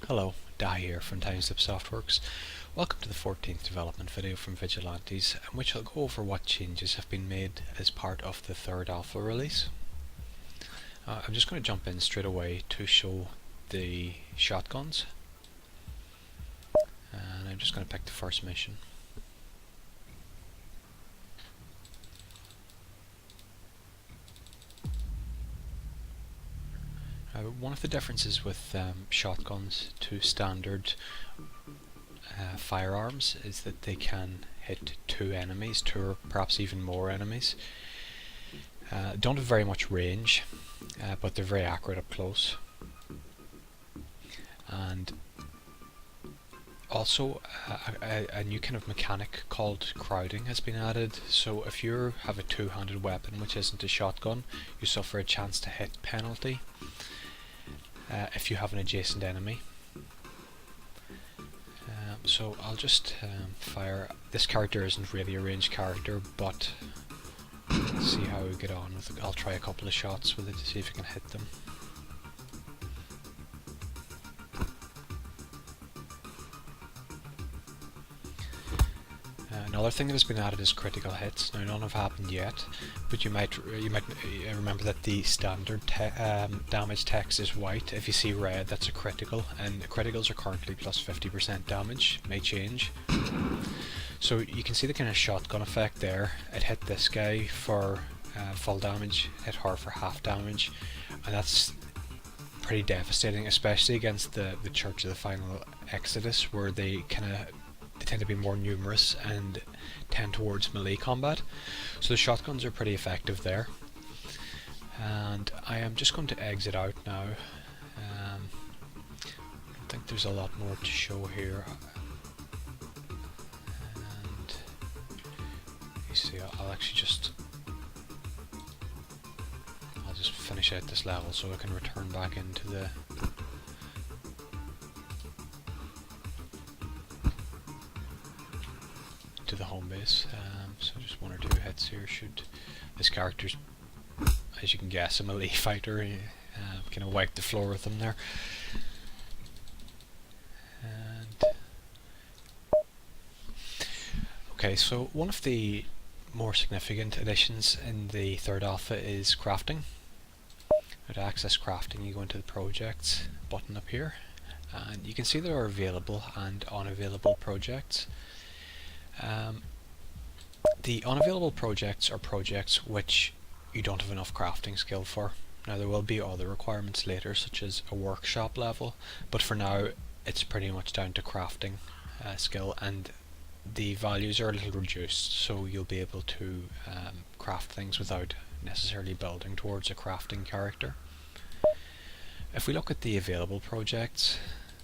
Hello, Di here from Timeslip Softworks. Welcome to the 14th development video from Vigilantes, in which I'll go over what changes have been made as part of the third alpha release. I'm just going to jump in straight away to show the shotguns, and I'm just going to pick the first mission. One of the differences with shotguns to standard firearms is that they can hit two or perhaps even more enemies. Don't have very much range, but they're very accurate up close. And also a new kind of mechanic called crowding has been added, so if you have a two-handed weapon which isn't a shotgun, you suffer a chance to hit penalty if you have an adjacent enemy. So I'll just fire. This character isn't really a ranged character, but let's see how we get on with it. I'll try a couple of shots with it to see if I can hit them. Another thing that has been added is critical hits. Now, none have happened yet, but you might remember that the standard damage text is white. If you see red, that's a critical, and criticals are currently plus 50% damage. May change. So you can see the kind of shotgun effect there. It hit this guy for full damage, hit her for half damage, and that's pretty devastating, especially against the Church of the Final Exodus, where they tend to be more numerous and tend towards melee combat. So the shotguns are pretty effective there. And I am just going to exit out now. I don't think there's a lot more to show here. And you see, I'll just finish out this level so I can return back into the home base. So just one or two hits here should. This character's, as you can guess, a melee fighter. Kind of wipe the floor with him there. And okay, so one of the more significant additions in the third alpha is crafting. Now, to access crafting, you go into the projects button up here, and you can see there are available and unavailable projects. The unavailable projects are projects which you don't have enough crafting skill for. Now, there will be other requirements later, such as a workshop level, but for now it's pretty much down to crafting skill, and the values are a little reduced, so you'll be able to craft things without necessarily building towards a crafting character. If we look at the available projects,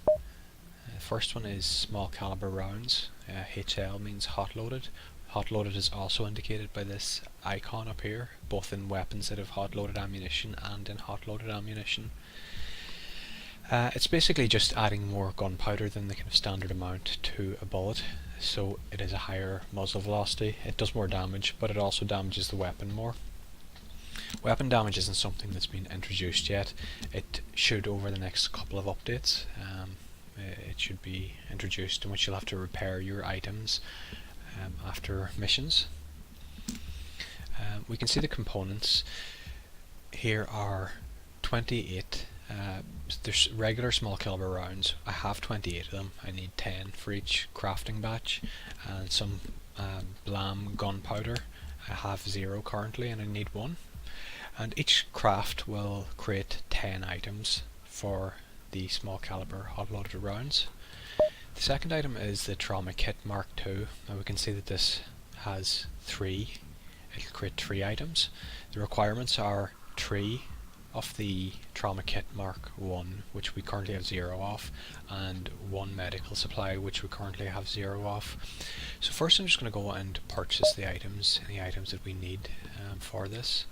the first one is small caliber rounds. HL means hot loaded. Hot loaded is also indicated by this icon up here, both in weapons that have hot loaded ammunition and in hot loaded ammunition. It's basically just adding more gunpowder than the kind of standard amount to a bullet, so it is a higher muzzle velocity. It does more damage, but it also damages the weapon more. Weapon damage isn't something that's been introduced yet. It should over the next couple of updates. It should be introduced, in which you'll have to repair your items after missions. We can see the components. Here are 28. There's regular small caliber rounds. I have 28 of them. I need 10 for each crafting batch, and some blam gunpowder. I have 0 currently, and I need 1. And each craft will create 10 items for the small caliber hot loaded rounds. The second item is the Trauma Kit Mark II. Now we can see that this has 3. It'll create 3 items. The requirements are 3 of the Trauma Kit Mark I, which we currently have 0 of, and 1 medical supply, which we currently have 0 of. So first I'm just going to go and purchase the items that we need for this.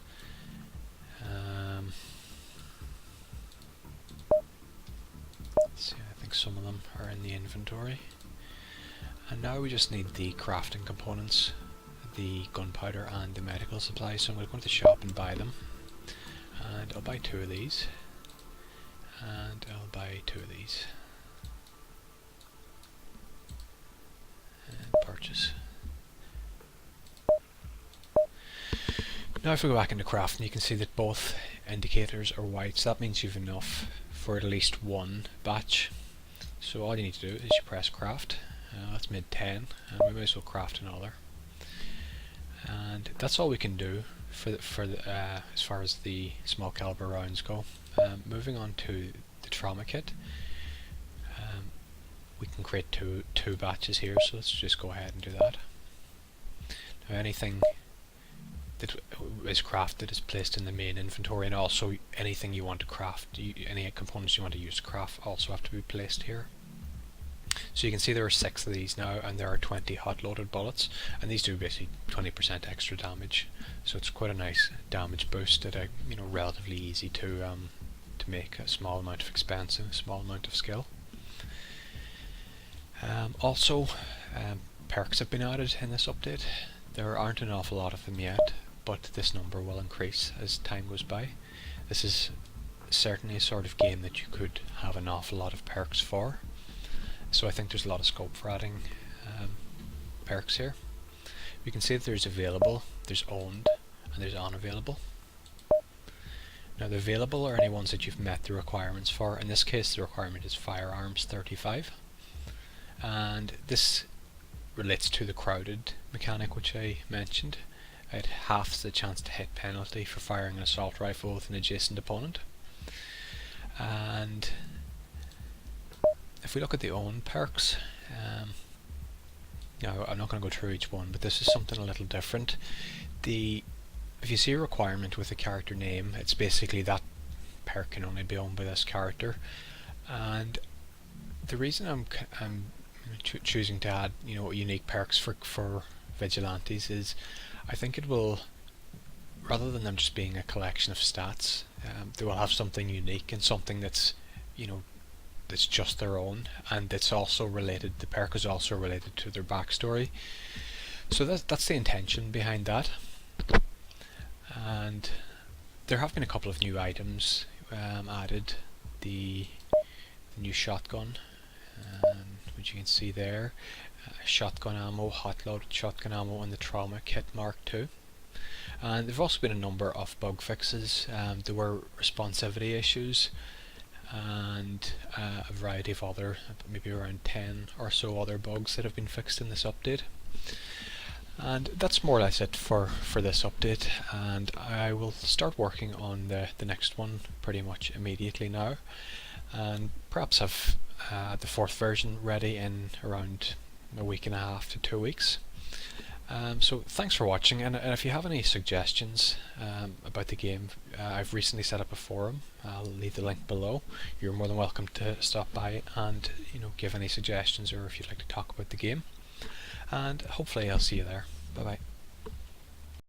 Let's see, I think some of them are in the inventory. And now we just need the crafting components, the gunpowder and the medical supplies. So I'm going to go to the shop and buy them. And I'll buy 2 of these. And I'll buy 2 of these. Now if we go back into crafting, you can see that both indicators are white, so that means you've enough for at least one batch. So all you need to do is you press craft. That's mid 10, and we may as well craft another. And that's all we can do as far as the small caliber rounds go. Moving on to the trauma kit, we can create two batches here, so let's just go ahead and do that. Now anything that is crafted is placed in the main inventory, and also anything you want to craft, any components you want to use to craft also have to be placed here. So you can see there are 6 of these now, and there are 20 hot loaded bullets, and these do basically 20% extra damage. So it's quite a nice damage boost at a relatively easy to make, a small amount of expense and a small amount of skill. Also, perks have been added in this update. There aren't an awful lot of them yet, but this number will increase as time goes by. This is certainly a sort of game that you could have an awful lot of perks for. So I think there's a lot of scope for adding perks here. You can see that there's available, there's owned, and there's unavailable. Now the available are any ones that you've met the requirements for. In this case the requirement is firearms 35. And this relates to the crowded mechanic which I mentioned. It halves the chance to hit penalty for firing an assault rifle with an adjacent opponent. And if we look at the own perks, now I'm not going to go through each one, but this is something a little different. If you see a requirement with a character name, it's basically that perk can only be owned by this character. And the reason I'm choosing to add unique perks for Vigilantes is I think it will, rather than them just being a collection of stats, they will have something unique and something that's that's just their own, and it's also related, the perk is also related to their backstory. So that's the intention behind that. And there have been a couple of new items added. The new shotgun, which you can see there, shotgun ammo, hot loaded shotgun ammo, and the trauma kit Mark II. And there have also been a number of bug fixes. There were responsivity issues, and a variety of other, maybe around 10 or so other bugs that have been fixed in this update. And that's more or less it for this update, and I will start working on the next one pretty much immediately now, and perhaps have the 4th version ready in around a week and a half to 2 weeks. So thanks for watching, and if you have any suggestions about the game, I've recently set up a forum. I'll leave the link below. You're more than welcome to stop by and give any suggestions, or if you'd like to talk about the game. And hopefully I'll see you there. Bye bye.